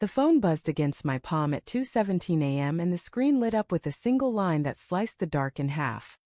The phone buzzed against my palm at 2:17 a.m. and the screen lit up with a single line that sliced the dark in half.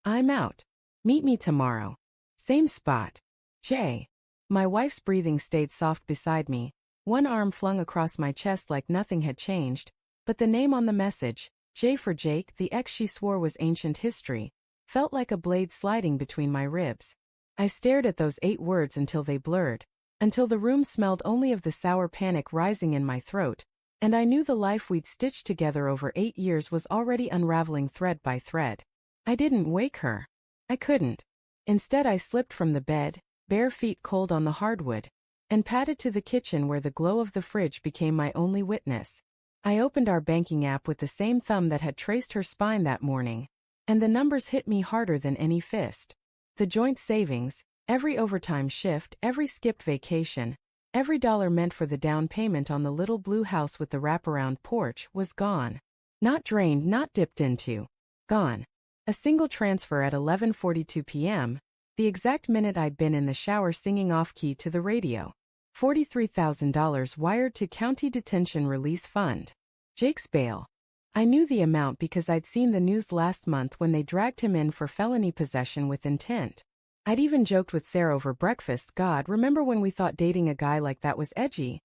I'm out. Meet me tomorrow. Same spot. Jay. My wife's breathing stayed soft beside me, one arm flung across my chest like nothing had changed, but the name on the message, J for Jake, the ex she swore was ancient history, felt like a blade sliding between my ribs. I stared at those 8 words until they blurred, until the room smelled only of the sour panic rising in my throat, and I knew the life we'd stitched together over 8 years was already unraveling thread by thread. I didn't wake her. I couldn't. Instead I slipped from the bed, bare feet cold on the hardwood, and padded to the kitchen where the glow of the fridge became my only witness. I opened our banking app with the same thumb that had traced her spine that morning, and the numbers hit me harder than any fist. The joint savings, every overtime shift, every skipped vacation, every dollar meant for the down payment on the little blue house with the wraparound porch was gone. Not drained, not dipped into. Gone. A single transfer at 11:42 p.m., the exact minute I'd been in the shower singing off-key to the radio. $43,000 wired to County Detention Release Fund. Jake's bail. I knew the amount because I'd seen the news last month when they dragged him in for felony possession with intent. I'd even joked with Sarah over breakfast, God, remember when we thought dating a guy like that was edgy?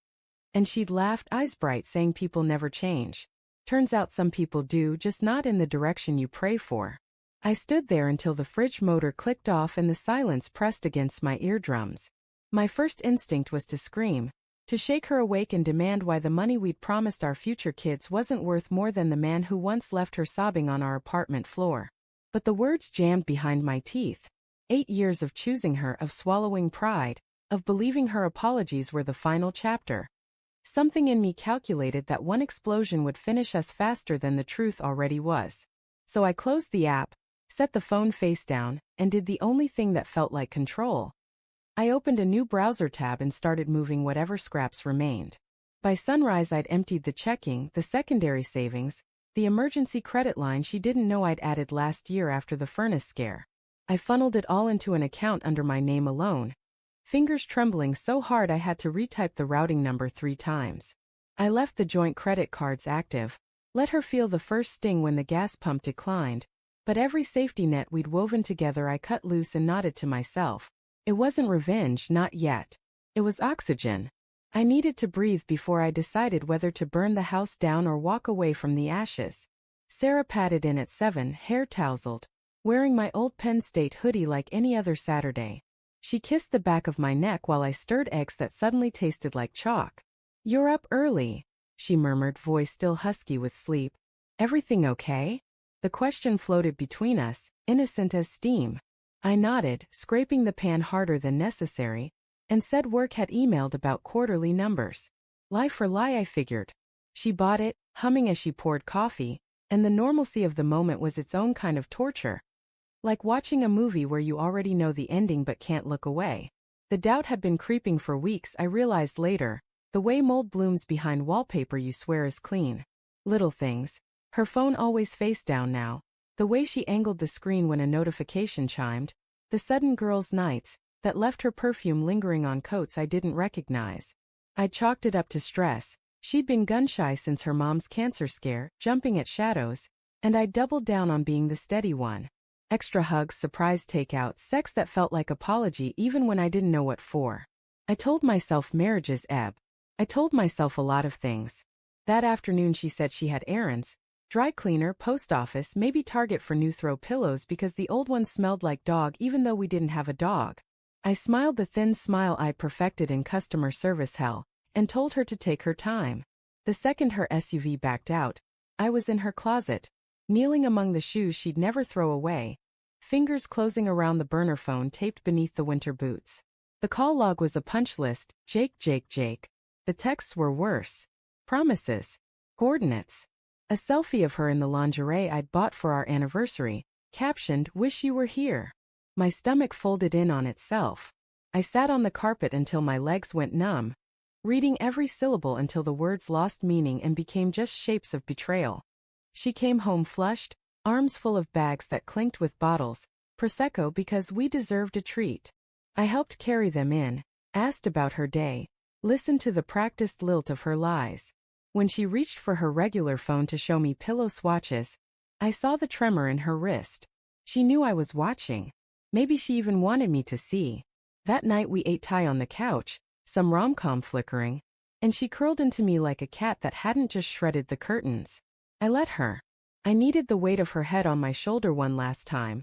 And she'd laughed, eyes bright, saying people never change. Turns out some people do, just not in the direction you pray for. I stood there until the fridge motor clicked off and the silence pressed against my eardrums. My first instinct was to scream, to shake her awake and demand why the money we'd promised our future kids wasn't worth more than the man who once left her sobbing on our apartment floor. But the words jammed behind my teeth. 8 years of choosing her, of swallowing pride, of believing her apologies were the final chapter. Something in me calculated that one explosion would finish us faster than the truth already was. So I closed the app, set the phone face down, and did the only thing that felt like control. I opened a new browser tab and started moving whatever scraps remained. By sunrise I'd emptied the checking, the secondary savings, the emergency credit line she didn't know I'd added last year after the furnace scare. I funneled it all into an account under my name alone, fingers trembling so hard I had to retype the routing number 3 times. I left the joint credit cards active, let her feel the first sting when the gas pump declined, but every safety net we'd woven together I cut loose and nodded to myself. It wasn't revenge, not yet. It was oxygen. I needed to breathe before I decided whether to burn the house down or walk away from the ashes. Sarah padded in at 7, hair tousled, wearing my old Penn State hoodie like any other Saturday. She kissed the back of my neck while I stirred eggs that suddenly tasted like chalk. You're up early, she murmured, voice still husky with sleep. Everything okay? The question floated between us, innocent as steam. I nodded, scraping the pan harder than necessary, and said work had emailed about quarterly numbers. Lie for lie, I figured. She bought it, humming as she poured coffee, and the normalcy of the moment was its own kind of torture. Like watching a movie where you already know the ending but can't look away. The doubt had been creeping for weeks, I realized later, the way mold blooms behind wallpaper you swear is clean. Little things. Her phone always face down now. The way she angled the screen when a notification chimed, the sudden girls' nights, that left her perfume lingering on coats I didn't recognize. I chalked it up to stress. She'd been gun-shy since her mom's cancer scare, jumping at shadows, and I doubled down on being the steady one. Extra hugs, surprise takeout, sex that felt like apology even when I didn't know what for. I told myself marriages ebb. I told myself a lot of things. That afternoon she said she had errands. Dry cleaner, post office, maybe Target for new throw pillows because the old ones smelled like dog even though we didn't have a dog. I smiled the thin smile I perfected in customer service hell, and told her to take her time. The second her SUV backed out, I was in her closet, kneeling among the shoes she'd never throw away, fingers closing around the burner phone taped beneath the winter boots. The call log was a punch list, Jake, Jake, Jake. The texts were worse. Promises. Coordinates. A selfie of her in the lingerie I'd bought for our anniversary, captioned, "Wish you were here." My stomach folded in on itself. I sat on the carpet until my legs went numb, reading every syllable until the words lost meaning and became just shapes of betrayal. She came home flushed, arms full of bags that clinked with bottles, Prosecco because we deserved a treat. I helped carry them in, asked about her day, listened to the practiced lilt of her lies. When she reached for her regular phone to show me pillow swatches, I saw the tremor in her wrist. She knew I was watching. Maybe she even wanted me to see. That night we ate Thai on the couch, some rom-com flickering, and she curled into me like a cat that hadn't just shredded the curtains. I let her. I needed the weight of her head on my shoulder one last time.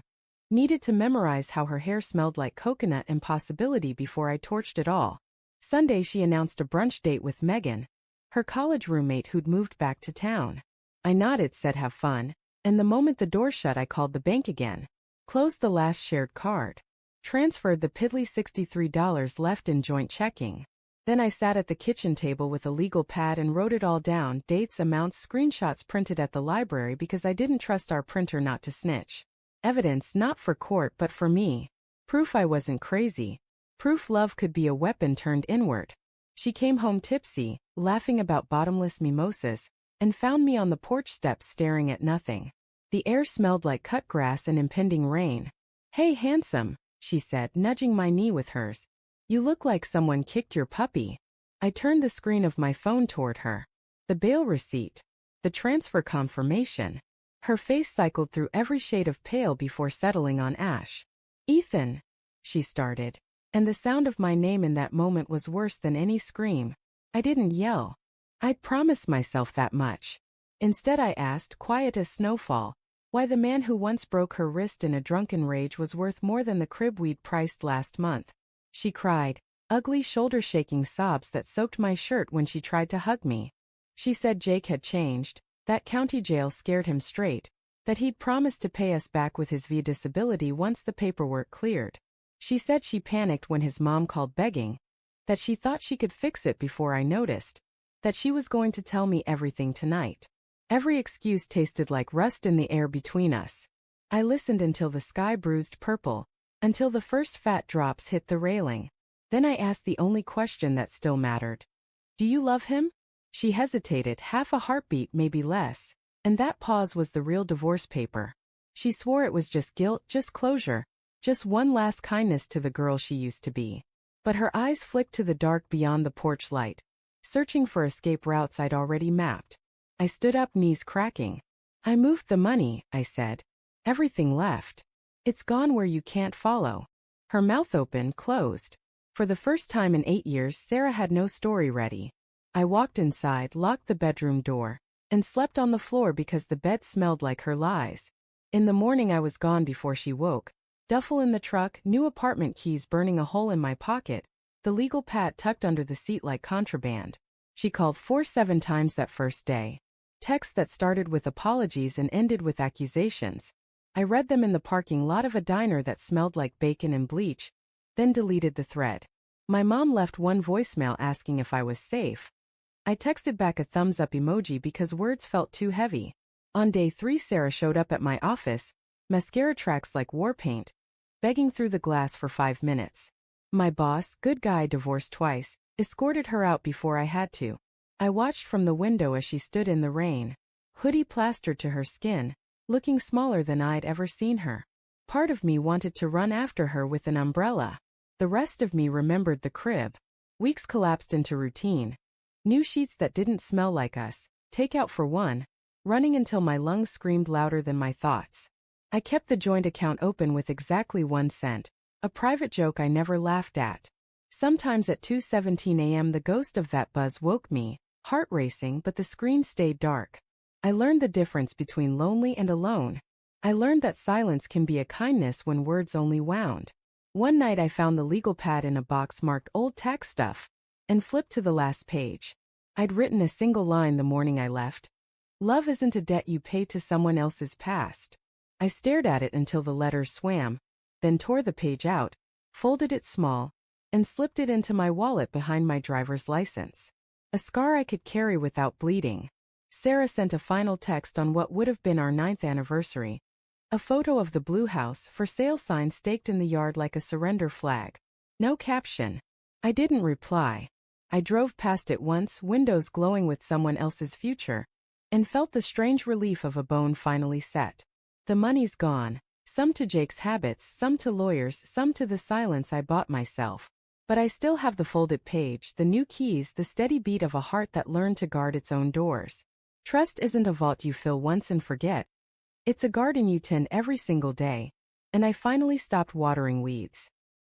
Needed to memorize how her hair smelled like coconut and possibility before I torched it all. Sunday she announced a brunch date with Megan, her college roommate who'd moved back to town. I nodded, said have fun, and the moment the door shut I called the bank again. Closed the last shared card. Transferred the piddly $63 left in joint checking. Then I sat at the kitchen table with a legal pad and wrote it all down, dates, amounts, screenshots printed at the library because I didn't trust our printer not to snitch. Evidence not for court but for me. Proof I wasn't crazy. Proof love could be a weapon turned inward. She came home tipsy, laughing about bottomless mimosas, and found me on the porch steps staring at nothing. The air smelled like cut grass and impending rain. "Hey, handsome," she said, nudging my knee with hers. "You look like someone kicked your puppy." I turned the screen of my phone toward her. The bail receipt. The transfer confirmation. Her face cycled through every shade of pale before settling on ash. "Ethan," she started, and the sound of my name in that moment was worse than any scream. I didn't yell. I'd promised myself that much. Instead I asked, quiet as snowfall, why the man who once broke her wrist in a drunken rage was worth more than the crib we'd priced last month. She cried, ugly shoulder-shaking sobs that soaked my shirt when she tried to hug me. She said Jake had changed, that county jail scared him straight, that he'd promised to pay us back with his VA disability once the paperwork cleared. She said she panicked when his mom called begging, that she thought she could fix it before I noticed, that she was going to tell me everything tonight. Every excuse tasted like rust in the air between us. I listened until the sky bruised purple, until the first fat drops hit the railing. Then I asked the only question that still mattered. "Do you love him?" She hesitated, half a heartbeat, maybe less, and that pause was the real divorce paper. She swore it was just guilt, just closure, just one last kindness to the girl she used to be. But her eyes flicked to the dark beyond the porch light, searching for escape routes I'd already mapped. I stood up, knees cracking. "I moved the money," I said. "Everything left. It's gone where you can't follow." Her mouth open, closed. For the first time in 8 years, Sarah had no story ready. I walked inside, locked the bedroom door, and slept on the floor because the bed smelled like her lies. In the morning I was gone before she woke. Duffel in the truck, new apartment keys burning a hole in my pocket, the legal pad tucked under the seat like contraband. She called 7 times that first day. Texts that started with apologies and ended with accusations. I read them in the parking lot of a diner that smelled like bacon and bleach, then deleted the thread. My mom left one voicemail asking if I was safe. I texted back a thumbs-up emoji because words felt too heavy. On day 3 Sarah showed up at my office, mascara tracks like war paint, begging through the glass for 5 minutes. My boss, good guy divorced twice, escorted her out before I had to. I watched from the window as she stood in the rain, hoodie plastered to her skin, looking smaller than I'd ever seen her. Part of me wanted to run after her with an umbrella. The rest of me remembered the crib. Weeks collapsed into routine. New sheets that didn't smell like us, takeout for one, running until my lungs screamed louder than my thoughts. I kept the joint account open with exactly 1 cent, a private joke I never laughed at. Sometimes at 2:17 a.m. the ghost of that buzz woke me, heart racing, but the screen stayed dark. I learned the difference between lonely and alone. I learned that silence can be a kindness when words only wound. One night I found the legal pad in a box marked old tax stuff, and flipped to the last page. I'd written a single line the morning I left. Love isn't a debt you pay to someone else's past. I stared at it until the letters swam, then tore the page out, folded it small, and slipped it into my wallet behind my driver's license. A scar I could carry without bleeding. Sarah sent a final text on what would have been our 9th anniversary. A photo of the blue house for sale sign staked in the yard like a surrender flag. No caption. I didn't reply. I drove past it once, windows glowing with someone else's future, and felt the strange relief of a bone finally set. The money's gone, some to Jake's habits, some to lawyers, some to the silence I bought myself. But I still have the folded page, the new keys, the steady beat of a heart that learned to guard its own doors. Trust isn't a vault you fill once and forget. It's a garden you tend every single day. And I finally stopped watering weeds.